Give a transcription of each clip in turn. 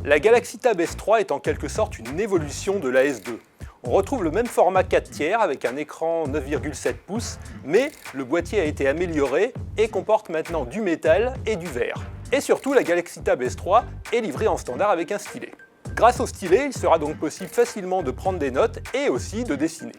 La Galaxy Tab S3 est en quelque sorte une évolution de la S2. On retrouve le même format 4/3 avec un écran 9,7 pouces, mais le boîtier a été amélioré et comporte maintenant du métal et du verre. Et surtout, la Galaxy Tab S3 est livrée en standard avec un stylet. Grâce au stylet, il sera donc possible facilement de prendre des notes et aussi de dessiner.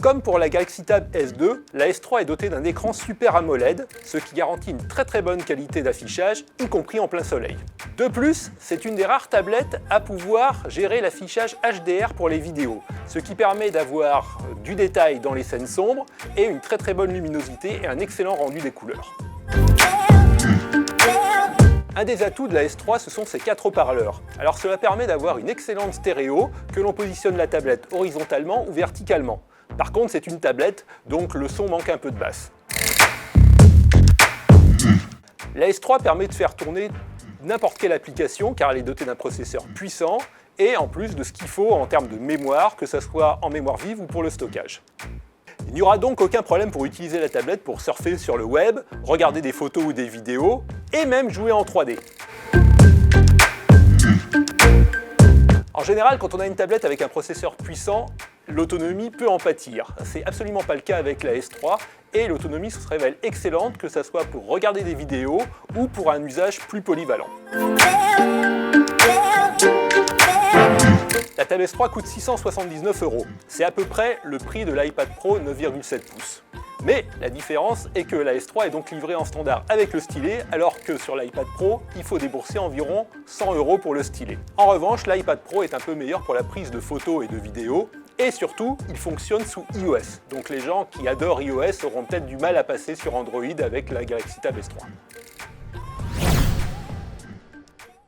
Comme pour la Galaxy Tab S2, la S3 est dotée d'un écran Super AMOLED, ce qui garantit une très bonne qualité d'affichage, y compris en plein soleil. De plus, c'est une des rares tablettes à pouvoir gérer l'affichage HDR pour les vidéos, ce qui permet d'avoir du détail dans les scènes sombres et une très bonne luminosité et un excellent rendu des couleurs. Un des atouts de la S3, ce sont ses 4 haut-parleurs. Alors cela permet d'avoir une excellente stéréo, que l'on positionne la tablette horizontalement ou verticalement. Par contre, c'est une tablette, donc le son manque un peu de basse. La S3 permet de faire tourner n'importe quelle application, car elle est dotée d'un processeur puissant, et en plus de ce qu'il faut en termes de mémoire, que ce soit en mémoire vive ou pour le stockage. Il n'y aura donc aucun problème pour utiliser la tablette pour surfer sur le web, regarder des photos ou des vidéos, et même jouer en 3D. En général, quand on a une tablette avec un processeur puissant, l'autonomie peut en pâtir. C'est absolument pas le cas avec la S3 et l'autonomie se révèle excellente, que ce soit pour regarder des vidéos ou pour un usage plus polyvalent. La Tab S3 coûte 679 €. C'est à peu près le prix de l'iPad Pro 9,7 pouces. Mais la différence est que la S3 est donc livrée en standard avec le stylet, alors que sur l'iPad Pro, il faut débourser environ 100 € pour le stylet. En revanche, l'iPad Pro est un peu meilleur pour la prise de photos et de vidéos, et surtout, il fonctionne sous iOS. Donc les gens qui adorent iOS auront peut-être du mal à passer sur Android avec la Galaxy Tab S3.